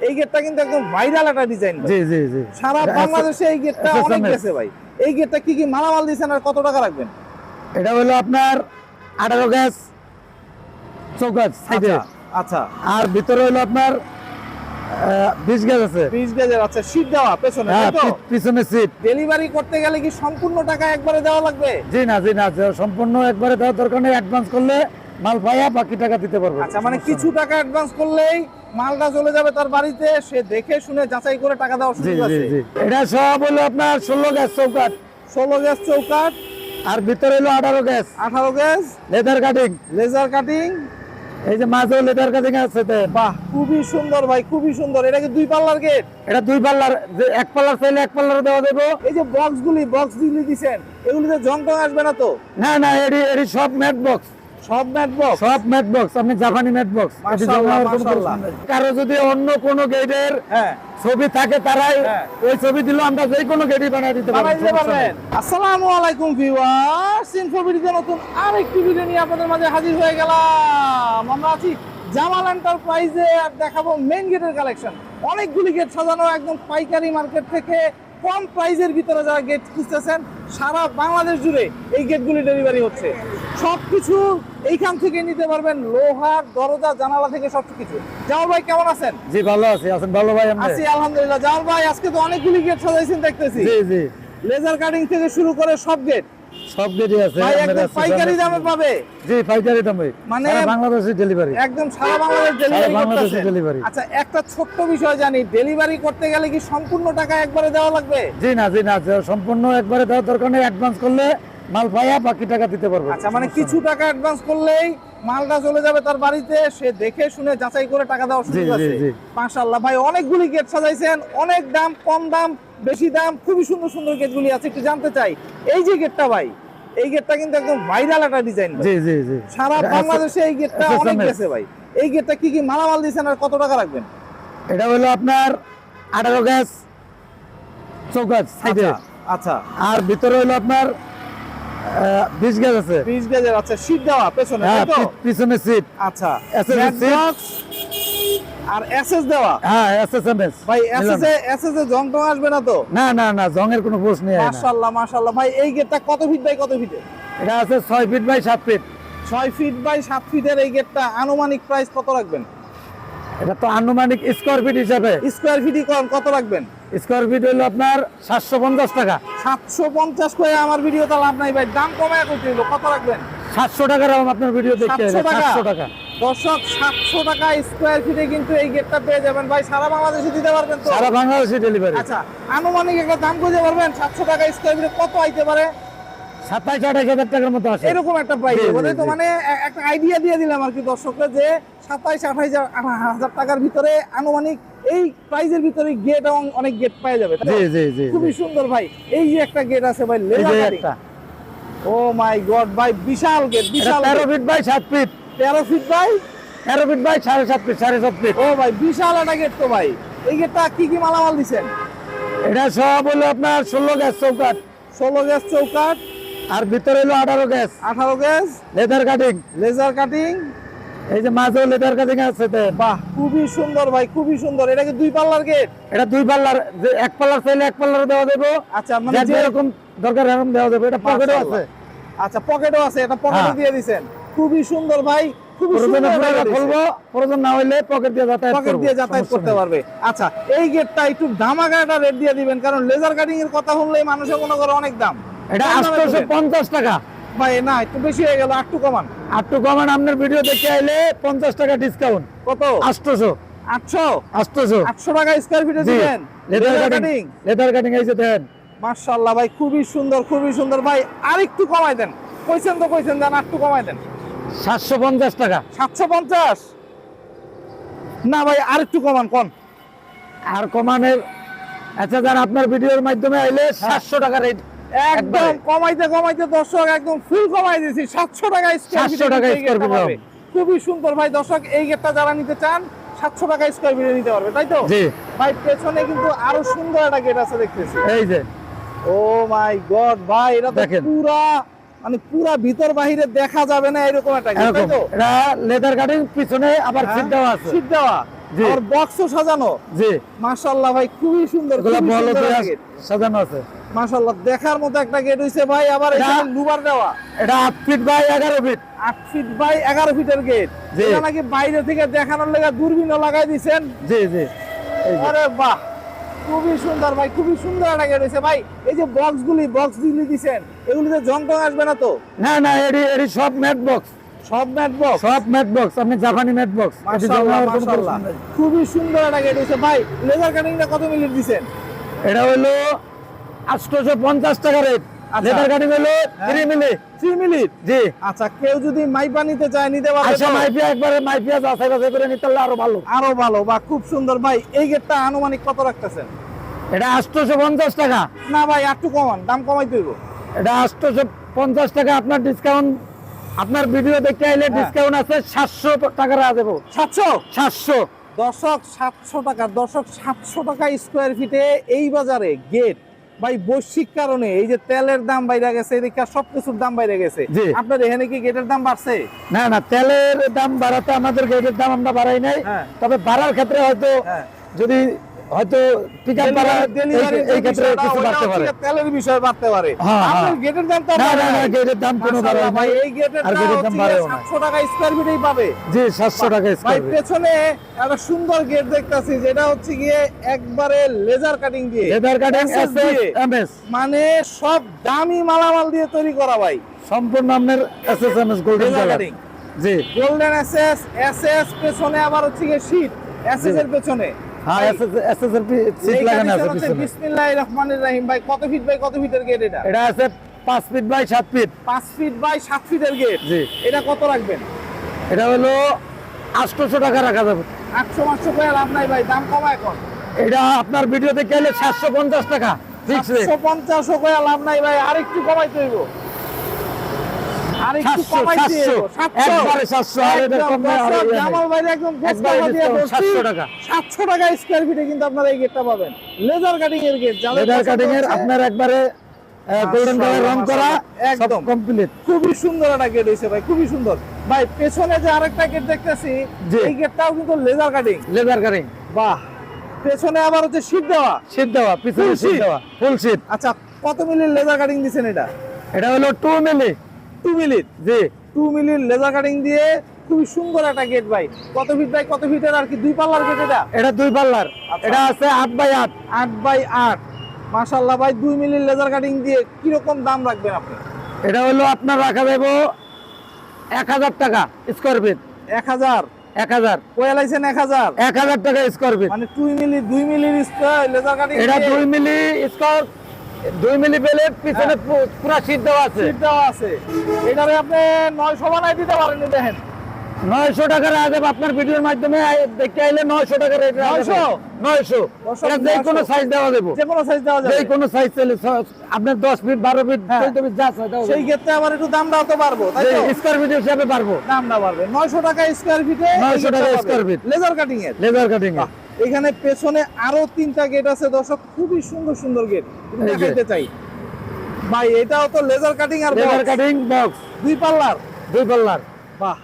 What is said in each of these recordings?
এই গেটটা কিন্তু একদম ভাইরাল একটা ডিজাইন। জি জি জি, সারা বাংলাদেশে এই গেটটা অনেক গেছে ভাই। এই গেটটা কি কি মালামাল দিয়েছেন আর কত টাকা রাখবেন? এটা হলো আপনার 18 গ্যাস চৌকাঠ সাইডে। আচ্ছা, আর ভিতরে হলো আপনার 20 গ্যাস আছে। 20 গেজের। আচ্ছা, সিট দেওয়া পেছনে, হ্যাঁ, তাই তো? পিছনে সিট। ডেলিভারি করতে গেলে কি সম্পূর্ণ টাকা একবারে দেওয়া লাগবে? জি না, সম্পূর্ণ একবারে দেওয়ার দরকার নেই। অ্যাডভান্স করলে মাল পাইয়া বাকি টাকা দিতে পারবো। আচ্ছা, মানে কিছু টাকা অ্যাডভান্স করলেই মালটা চলে যাবে তার বাড়িতে, সে দেখে শুনে যাচাই করে টাকা দেওয়ার জি সুযোগ জি আছে। জি, এটা সব হলো আপনার 16 গ্যাস চৌকাঠ। 16 গ্যাস চৌকাঠ। আর ভিতরে হলো 18 gas 18 gas leather cutting. Laser cutting. এই যে মাঝেও লেদার কাটিং আছে। বাহ, খুবই সুন্দর ভাই, খুবই সুন্দর। এটা কি 2 পাল্লার গেট? এটা 2 পাল্লার, যে 1 পাল্লার চাইলে 1 পাল্লার দেওয়া দেবো। এই যে বক্স গুলি দিছেন, এগুলিতে জং টং আসবে না তো? না না, এটি সব ম্যাট বক্স। সব ম্যাট বক্স? সব ম্যাট বক্স, আপনি জাপানি ম্যাট বক্স। মাশাআল্লাহ, মাশাআল্লাহ। কারো যদি অন্য কোনো গেটের হ্যাঁ ছবি থাকে, তারাই হ্যাঁ। ওই ছবি দিলে আমরা যে কোনো গেটই বানিয়ে দিতে বানাইতে পারবো। পারবেন। আসসালামু আলাইকুম ভিউয়ার্স, ইনফোভিডিতে নতুন আরেকটি ভিডিও নিয়ে আপনাদের মাঝে হাজির হয়ে গেলাম। আমরা আছি জামাল এন্টারপ্রাইজে, আর দেখাবো মেইন গেটের কালেকশন। অনেকগুলি গেট সাজানো একদম পাইকারি মার্কেট থেকে কম প্রাইজের ভিতরে যারা গেট খুঁজতেছেন, সারা বাংলাদেশ জুড়ে এই গেটগুলি ডেলিভারি হচ্ছে। সবকিছু এইখান থেকে নিতে পারবেন, লোহার দরজা জানালা থেকে সবকিছু। জামাল ভাই কেমন আছেন? জি ভালো আছি। আছেন ভালো ভাই? আপনি? আছি আলহামদুলিল্লাহ। জামাল ভাই, আজকে তো অনেকগুলি গেট সাজাইছেন দেখতেছি। জি জি, লেজার কাটিং থেকে শুরু করে সব গেট সব গেটই আছে। ভাই একদম পাইকারি দামে পাবে। জি, পাইকারি দামে, মানে সারা বাংলাদেশে ডেলিভারি। একদম সারা বাংলাদেশ ডেলিভারি বাংলাদেশে করতেছে। ডেলিভারি। আচ্ছা, একটা ছোট্ট বিষয় জানি, ডেলিভারি করতে গেলে কি সম্পূর্ণ টাকা একবারে দেওয়া লাগবে? জি না, সম্পূর্ণ একবারে দেওয়ার দরকার নেই। অ্যাডভান্স করলে মাল পাইয়া বাকি টাকা দিতে পারবো। আচ্ছা, মানে কিছু টাকা অ্যাডভান্স করলেই মালটা চলে যাবে তার বাড়িতে, সে দেখে শুনে যাচাই করে টাকা দেওয়ার সুযোগ আছে। মাশাআল্লাহ ভাই, অনেকগুলি গেট সাজাইছেন, অনেক দাম, কম দাম, বেশি দাম, খুবই সুন্দর সুন্দর গেটগুলি আছে। একটু জানতে চাই, এই যে গেটটা ভাই, এই গেটটা কিন্তু একদম ভাইরাল একটা ডিজাইন। জি জি জি, সারা বাংলাদেশে এই গেটটা অনেক গেছে ভাই। এই গেটটা কি কি মালামাল দিয়েছেন আর কত টাকা রাখবেন? এটা হলো আপনার 18 গ্যাস চৌকাঠ সাইডে। আচ্ছা, আর ভিতরে হলো আপনার 20 গ্যাস আছে। 20 গেজের। আচ্ছা, সিট দেওয়া পেছনে, হ্যাঁ, তাই তো? পিছনে সিট। আচ্ছা, SS ম্যাট সিট। বক্স আর এসএস দেওয়া। হ্যাঁ, এসএসএমএস ভাই, এসএস এ জং টং আসবে না তো? না না না, জংয়ের কোনো প্রশ্ন নেই। মাশাআল্লাহ, মাশাআল্লাহ। ভাই, এই গেটটা কত ফিট বাই কত ফিট? এটা আছে 6 feet by 7 feet. 6 feet by 7 ফিটের এই গেটটা আনুমানিক প্রাইস কত রাখবেন? এটা তো আনুমানিক স্কয়ার ফিট হিসাবে। স্কয়ার ফিটই কত রাখবেন? স্কয়ার ফিট হলো আপনার 750 টাকা। 750 করে আমার ভিডিও তো লাভ নাই ভাই, দাম কমায় কত হলো, কত রাখবেন? 700 টাকার আপনার ভিডিও দেখতে 700 টাকা। 700 টাকা। দর্শক, 700 টাকা স্কয়ার ফিটে কিন্তু এই গেটটা পেয়ে যাবেন ভাই। সারা বাংলাদেশে দিতে পারবেন তো? সারা বাংলাদেশে ডেলিভারি। আচ্ছা, আনুমানিক একটা দাম খুঁজে পারবেন 700 টাকা স্কয়ার ফিটে কত আইতে পারে? 27-28 হাজার টাকার মতো আসে। এরকম একটা প্রাইস জি, জি, বলে তো, জি। মানে একটা আইডিয়া দিয়ে দিলাম আর কি দর্শকরা, যে 27-28 হাজার টাকার ভিতরে আনুমানিক এই প্রাইজের ভিতরে গেট এবং অনেক গেট পাওয়া যাবে। জি জি জি, খুবই সুন্দর ভাই। এই যে একটা গেট আছে ভাই, এই লেজার যে কাটিং। একটা ও মাই গড ভাই, বিশাল গেট, বিশাল 13 feet by 7 feet. 13 feet by 13 feet by 7.5 feet, 7.5 feet. ও ভাই, বিশাল একটা গেট তো ভাই। এই গেটটা কি কি মালামাল দিছেন? এটা সব হলো আপনার 16 গ্যাস চৌকাঠ। 16 গ্যাস চৌকাঠ। আর ভিতরে হলো 18 gas 18 gas leather cutting. Laser cutting. এই যে মাঝেও লেদার কাটিং আছে। বাহ, খুবই সুন্দর ভাই, খুবই সুন্দর। এটা কি 2 পাল্লার গেট? এটা 2 পাল্লার, যে 1 পাল্লার চাইলে 1 পাল্লার দেওয়া দেবো। আচ্ছা, মানে যে যেরকম দরকার এরকম দেওয়া দেবো। এটা পকেটও আছে। আচ্ছা, পকেটও আছে, এটা পকেটে হ্যাঁ। দিয়ে দিবেন। খুবই সুন্দর ভাই, খুবই প্রয়োজনে সুন্দর পুরোটা এটা খুলবো, প্রয়োজন না হইলে পকেট দিয়ে যাতায়াত পকেট করবো। দিয়ে যাতায়াত সমস্যা করতে নেই। পারবে। আচ্ছা, এই গেটটা একটু ধামাকা একটা রেট দিয়ে দিবেন, কারণ লেজার কাটিং এর কথা শুনলেই মানুষের মনে করে অনেক দাম। এটা কম দামে দেবেন। 850 টাকা। ভাই না, একটু বেশি হয়ে গেল, একটু কমান। একটু কমান, আপনার ভিডিও দেখে আইলে 50 টাকা ডিসকাউন্ট। কত? 800 800 800 800 টাকা স্কয়ার ফিটে জি, দিবেন leather laser cutting. Cutting. Leather cutting এই যে দেন। মাশাআল্লাহ ভাই, খুবই সুন্দর, খুবই সুন্দর ভাই। আরেকটু কমাই দেন, কইছেন তো কইছেন, দেন একটু কমাই দেন। 750 টাকা। 750 না ভাই, আরেকটু কমান, কোন আর কমানের, আচ্ছা যান, আপনার ভিডিওর মাধ্যমে আইলে 700 টাকা রেট। একদম কমাইতে কমাইতে দর্শক একদম ফুল কমাই দিয়েছি। 700 টাকা স্কয়ার 700 টাকা স্কয়ার ফিট পাবে। খুবই সুন্দর ভাই। দর্শক, এই গেটটা যারা নিতে চান 700 টাকা স্কয়ার ফিটে নিতে পারবে, তাই তো? জি। ভাই, পেছনে কিন্তু আরো সুন্দর একটা গেট আছে দেখতেছি। এই যে ও মাই গড ভাই, এটা তো দেখেন। পুরা, মানে পুরা ভিতর বাহিরে দেখা যাবে না এরকম একটা গেট, তাই এরকম। তো? এটা লেদার কাটিং, পিছনে আবার হ্যাঁ, সিট দেওয়া আছে। সিট দেওয়া। জি। আর বক্সও সাজানো। জি মাশাআল্লাহ ভাই খুবই সুন্দর, এগুলা খুবই বল সুন্দর দিয়ে একটা গেট। সাজানো আছে। মাশাআল্লাহ দেখার মতো একটা গেট হইছে ভাই, আবার এটা- এখানে লুবার দেওয়া। এটা 8 feet by 11 feet. 8 feet by 11 ফিটের গেট। জি। এটা নাকি বাইরে থেকে দেখানোর লাগা দূরবীনও লাগাই দিয়েছেন। জি জি এই যে। আরে বাহ, খুবই সুন্দর ভাই, খুবই সুন্দর একটা গেট হইছে ভাই। এই যে বক্স দিলি দিছেন, এগুলিতে জং টং আসবে না তো? না না এডি সব ম্যাট বক্স, সব ম্যাট বক্স। সব ম্যাট বক্স, আপনি জাপানি ম্যাট বক্স। মাশাআল্লাহ মাশাআল্লাহ খুবই সুন্দর একটা গেট হইছে ভাই। লেজার কাটিংটা কত মিনিট দিছেন? এটা হলো 850 টাকা রেট। আচ্ছা। লেদার কাটিং হলো হ্যাঁ। 3 মিলি। 3 মিনিট। জি আচ্ছা, কেউ যদি মাইপা নিতে চায় নিতে পারবে আচ্ছা তো? মাইপিয়া একবারে মাইপিয়া যাচাই বাছাই করে নিতে পারলে আরো ভালো। আরো ভালো বা খুব সুন্দর ভাই। এই গেটটা আনুমানিক কত রাখতেছেন? এটা 850 টাকা। না ভাই একটু কমান, দাম কমাই দেবো। এটা 850 টাকা। আপনার ডিসকাউন্ট, আপনার ভিডিও দেখতে আইলে হ্যাঁ। ডিসকাউন্ট আছে 700 টাকা রাখা দেবো। 700 700 দর্শক 700 টাকা। দর্শক 700 টাকা স্কোয়ার ফিটে এই বাজারে গেট ভাই। বৈশ্বিক কারণে এই যে তেলের দাম বাইরে গেছে, এদিকে সবকিছুর দাম বাইরে গেছে। জি। আপনার এখানে কি গেটের দাম বাড়ছে? না না তেলের দাম বাড়াতে আমাদের গেটের দাম আমরা বাড়াই নাই। হ্যাঁ। তবে বাড়ার ক্ষেত্রে হয়তো হ্যাঁ। যদি হয়তো পিকআপ বাড়া এই ক্ষেত্রে কিছু বাড়তে পারে। তেলের বিষয় বাড়তে পারে। হ্যাঁ, আপনার হ্যাঁ। গেটের দাম তো না বাড়ে না না নাই। গেটের দাম কোনো বাড়াই মাশাআল্লাহ ভাই, নাই। এই গেটের আর দাম গেটের দাম বাড়েও না। 700 টাকা স্কোয়ার ফিটেই পাবে। জি 700 টাকা ভাই স্কয়ার ফিট। পেছনে একটা সুন্দর গেট দেখতাছি, যেটা হচ্ছে গিয়ে একবারে লেজার কাটিং দিয়ে, লেদার কাটিং SS দিয়ে। এমএস মানে সব দামি মালামাল দিয়ে তৈরি করা ভাই। সম্পূর্ণ আপনার এসএসএমএস গোল্ডেন লেজার কালার। কাটিং জি গোল্ডেন এসএস পেছনে আবার হচ্ছে গিয়ে শীট এসএস এর পেছনে। হ্যাঁ ভাই, এসএস এর সিট এই লাগানো আছে condition হচ্ছে পিছনে। বিসমিল্লাহির রহমানির রহিম। ভাই কত ফিট বাই কত ফিটের গেট এটা? এটা আছে 5 feet by 7 feet. 5 feet by 7 ফিটের গেট। জি এটা কত রাখবেন? এটা হলো 800 টাকা রাখা যাবে। 800 500 করে লাভ নাই ভাই, দাম কমা এখন। এটা আপনার ভিডিও দেখে এলে 750 টাকা ফিক্স রেট। 750 করে লাভ নাই ভাই, আরেকটু কমাইতে হইব। আরেকটু 700 কমাইতে হইব। 700 একবারে 700 আর এটা একদম কম না আর দর্শক, ইয়ে নেই। জামাল ভাইরে একদম একবারে গোস্ত দিয়ে discount, বলছি, 700 টাকা। 700 টাকা স্কয়ার ফিটে কিন্তু আপনারা এই গেটটা পাবেন। লেজার কাটিং এর গেট। যাদের লেদার পছন্দ কাটিং এর হচ্ছে, আপনার একবারে গোল্ডেন কালার রং করা মাশাআল্লাহ, সব একদম। কমপ্লিট। খুবই সুন্দর একটা গেট হইছে ভাই, খুবই সুন্দর ভাই। পেছনে যে আরেকটা গেট দেখতেছি, জি। এই গেটটাও কিন্তু লেজার কাটিং। লেদার কাটিং বাহ, পেছনে আবার হচ্ছে শীট দেওয়া। শীট দেওয়া, পিছনে Full শীট sheet? দেওয়া, ফুল শীট। আচ্ছা, কত মিলির লেজার কাটিং দিছেন এটা? এটা হলো 2 মিলি। 2 মিলির। জি 2 মিলির লেজার কাটিং দিয়ে খুবই সুন্দর একটা গেট ভাই। কত ফিট বাই কত ফিটের আর কি 2 পাল্লার গেট এটা? এটা 2 পাল্লার। আচ্ছা। এটা আছে 8 বাই 8। 8 বাই 8। মাশাআল্লাহ ভাই, 2 মিলির লেজার কাটিং দিয়ে কি রকম দাম রাখবেন আপনি? এটা হলো আপনার রাখা দেবো 1000 টাকা স্কয়ার ফিট। 1000 1000 কয় লাইছেন? 1000 1000 টাকা স্কয়ার ফিট। মানে 2 মিলির স্কয়ার লেজার কাটিং এটা 2 মিলি স্কয়ার, 2 মিলি বেলের পিছনে পুরো শীট দেওয়া আছে। শীট দেওয়া আছে। এটারে আপনি 900 বানাই দিতে পারেন। দেখেন 900 টাকা রাখা দেবো আপনার ভিডিওর মাধ্যমে দেখতে আইলে 900 টাকা রেট রাখা 900? 900 দর্শক, এটা যে কোনো 900 সাইজ দেওয়া দেবো। যে কোনো সাইজ দেওয়া যাবে। যে কোনো সাইজ চাইলে আপনার 10 ফিট 12 ফিট হ্যাঁ। 14 ফিট যা চাই দেওয়া সেই ক্ষেত্রে আবার একটু দামটাও তো পারবো, তাই তো? স্কয়ার ফিট হিসাবে পারবো। দামটা বাড়বে। 900 টাকা স্কয়ার ফিটে 900 টাকা স্কয়ার ফিট। লেজার কাটিং এর। লেদার কাটিং এর। এখানে পেছনে আরো 3টা গেট আছে দর্শক, খুবই সুন্দর সুন্দর গেট এই যে। দেখাইতে চাই ভাই। এটাও তো লেজার কাটিং আর লেদার box, কাটিং বক্স 2 পাল্লার। 2 পাল্লার। বাহ,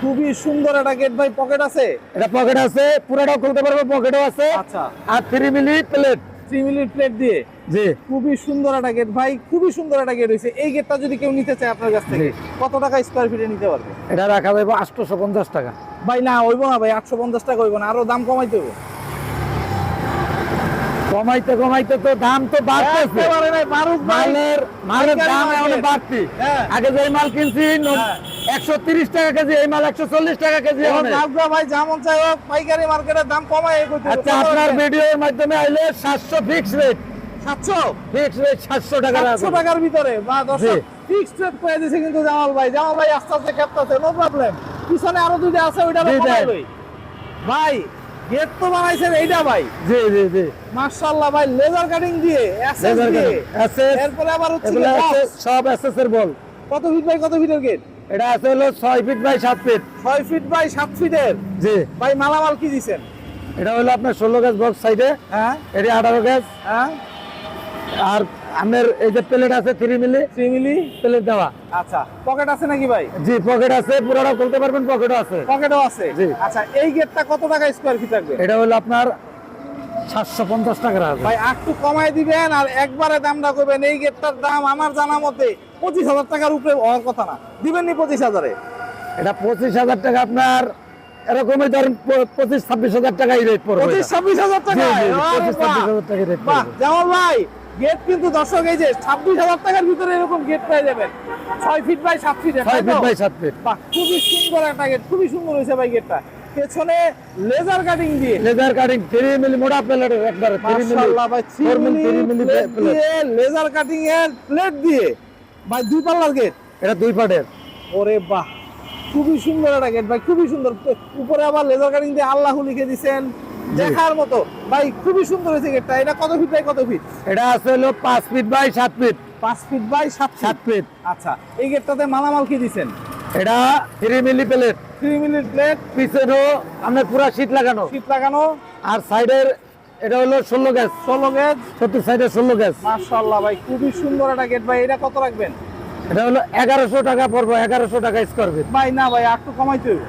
খুবই সুন্দর একটা গেট ভাই। পকেট আছে? এটা পকেট আছে, পুরোটাও খুলতে পারবো, পকেটও আছে। আচ্ছা, আর 3 মিলি প্লেট। 3 মিলির প্লেট দিয়ে জি খুবই সুন্দর একটা গেট ভাই, খুবই সুন্দর একটা গেট হয়েছে। এই গেটটা যদি কেউ নিতে চায় আপনার কাছ থেকে, জি। কত টাকা স্কয়ার ফিটে নিতে পারবে? এটা রাখা যাবে 850 টাকা। ভাই না হইব না ভাই, 850 টাকা হইব না, আরো দাম কমাইতে হবে। কমাইতে কমাইতে তো দাম তো বাড়তেছে। একেবারে নাই, বারুদ ভাই। মালের পাইকারি দাম এখন market। বাড়তি। হ্যাঁ। আগে যে মাল কিনছি হ্যাঁ। 130 টাকা কেজি, এই মাল 140 টাকা কেজি এখন এখন। নাগরা ভাই যেমন চাই হোক, পাইকারি মার্কেটের দাম কমায় করতে হবে। আচ্ছা কত আপনার রাখবেন? ভিডিওর মাধ্যমে আইলে 700 ফিক্স রেট। 700? ফিক্স রেট 700 টাকা 700 রাখবো। টাকার ভিতরে বা জি। দর্শক ফিক্সড রেট করে দিছে কিন্তু জামাল ভাই। জামাল ভাই আস্তে আস্তে খেপতাছে, নো প্রবলেম। পিছনে আরো দুইটা আছে, ওইটা জি, কমাই দেন। লই ভাই। গেট তো বানাইছেন এইটা ভাই, জি জি জি মাশাআল্লাহ ভাই। লেজার কাটিং দিয়ে, এসএস লেদার দিয়ে, কাটিং এসএস, এরপরে আবার হচ্ছে এগুলো কি আছে box। সব এসএস এর বল। কত ফিট বাই কত ফিটের গেট? এটা আছে হলো 6 feet by 7 feet. 6 feet by 7 ফিটের। জি ভাই মালামাল কি দিছেন? এটা হলো আপনার 16 গজ বক্স সাইডে, হ্যাঁ এটি 18 গজ। হ্যাঁ। আর আপনার এই যে প্লেট আছে 3 মিলি 3 মিলি প্লেট দেওয়া। আচ্ছা পকেট আছে নাকি ভাই? জি পকেট আছে, পুরোটা খুলতে পারবেন, পকেটও আছে। পকেটও আছে। জি। আচ্ছা এই গেটটা কত টাকা স্কয়ার ফিট থাকবে? এটা হলো আপনার 750 টাকা আছে। ভাই একটু কমায় দিবেন আর একবারে দামটা করবেন। এই গেটটার দাম আমার জানা মতে 25,000 টাকার উপরে হওয়ার কথা না। দিবেন নি 25,000-এ? এটা 25,000 টাকা আপনার এরকমই ধরেন 25-26,000 টাকাই রেট পড়বে। 25-26,000 টাকা? জি, জি, 25-26,000 টাকা রেট বাহ পড়বে। জামাল ভাই, গেট কিন্তু দর্শক এই যে 26,000 টাকার ভিতরে এরকম গেট পেয়ে যাবেন। 6 feet by 7 feet. 6 feet by 7 feet. বাহ খুবই সুন্দর একটা গেট, খুবই সুন্দর হয়েছে ভাই গেটটা। পেছনে লেজার কাটিং দিয়ে লেজার কাটিং 3 মিলি মোটা প্লেটের একবারে 3 মিলি। মাশাআল্লাহ ভাই 3 মিলি প্লেট প্লেট। দিয়ে লেজার কাটিং এর প্লেট দিয়ে ভাই 2 পাল্লার গেট। এটা 2 পাটের। ওরে বাহ খুবই সুন্দর একটা গেট ভাই, খুবই সুন্দর। উপরে আবার লেজার কাটিং দিয়ে আল্লাহু লিখে দিবেন, দেখার মতো ভাই। খুবই সুন্দর হয়েছে গেটটা। এটা কত ফিট বাই কত ফিট? এটা আছে হলো 5 feet by 7 feet. 5 feet by 7 7 feet. আচ্ছা এই গেটটাতে মালামাল কি দিবেন? এটা 3 মিলি প্লেট। 3 মিলি প্লেট, পিছনেও আপনার পুরো শীট লাগানো। শীট লাগানো। আর সাইডের এটা হলো 16 গ্যাস। 16 গেজ। 70 সাইডে 16 গ্যাস। মাশাআল্লাহ ভাই খুবই সুন্দর একটা গেট ভাই। এটা কত রাখবেন? এটা হলো 1100 টাকা পড়বে, 1100 টাকা স্কয়ার ফিট। ভাই না ভাই একটু কমাইতে হবে।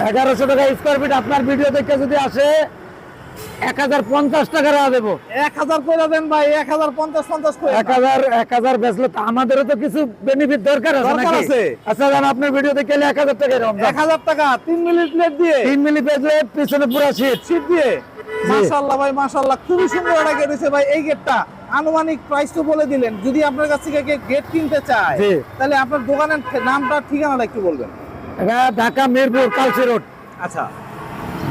1100 টাকা স্কয়ার ফিট। আপনার ভিডিও দেখে যদি আসে 1050 টাকা রাখা দেবো। 1000 কইরা দেন ভাই, 1050 কইরা। 1000 বেচলে তো আমাদেরও তো কিছু বেনিফিট দরকার আছে দরকার নাকি? আছে। আচ্ছা জান আপনার ভিডিও দেখে 1000 টাকা এরকম 1000 টাকা 3 মিলি প্লেট দিয়ে 3 মিলি পেজে পিছনে পুরো শীট। শীট দিয়ে। মাশাআল্লাহ ভাই মাশাআল্লাহ খুবই সুন্দর একটা গেট হয়েছে ভাই। এই গেটটা আনুমানিক প্রাইস তো বলে দিলেন। যদি আপনার কাছ থেকে কেউ গেট কিনতে চায় জি। তাহলে আপনার দোকানের নামটা ঠিকানাটা একটু বলবেন। এটা ঢাকা মিরপুর কালচি রোড, আচ্ছা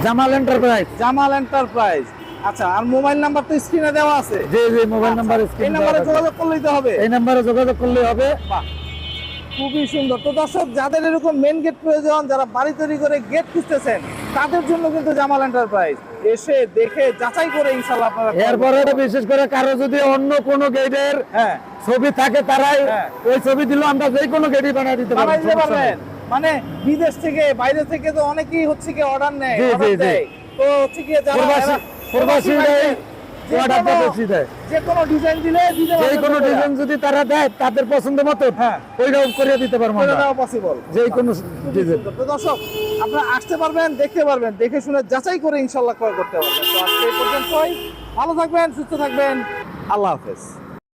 জামাল এন্টারপ্রাইজ। জামাল এন্টারপ্রাইজ। আচ্ছা আর মোবাইল নাম্বার তো স্ক্রিনে দেওয়া আছে। জি জি মোবাইল নাম্বার এই স্ক্রিন নাম্বারে যোগাযোগ করলেই তো হবে। এই নাম্বারে যোগাযোগ করলে হবে। বাহ খুবই সুন্দর। তো দর্শক যাদের এরকম মেন গেট প্রয়োজন, যারা বাড়ি তৈরি করে গেট খুঁজতেছেন, তাদের জন্য কিন্তু জামাল এন্টারপ্রাইজ এসে দেখে যাচাই করে ইনশাআল্লাহ আপনারা এরপরে বিশেষ করে কারো যদি অন্য কোনো গেটের হ্যাঁ ছবি থাকে তারাই হ্যাঁ। ওই ছবি দিলে আমরা যে কোনো গেটই বানিয়ে দিতে বানাই দিতে পারবো। পারবেন। মানে বিদেশ থেকে বাইরে থেকে তো অনেকেই হচ্ছে কি অর্ডার নেয়, জি, জি, অর্ডার জি। দেয়। তো হচ্ছে কি যারা প্রবাসী দেয়, অর্ডারটা বেশি দেয়। যে কোনো ডিজাইন দিলে দিতে যে পারবেন। কোনো ডিজাইন যদি তারা দেয় তাদের পছন্দ মতো হ্যাঁ। ওইটাও করে দিতে পারবো আমরা। দেওয়া পসিবল। যে কোনো ডিজাইন। তো দর্শক আপনারা আসতে পারবেন, দেখতে পারবেন, দেখে শুনে যাচাই করে ইনশাআল্লাহ ক্রয় করতে পারবেন। তো আজকে এই পর্যন্তই। ভালো থাকবেন, সুস্থ থাকবেন। আল্লাহ হাফেজ।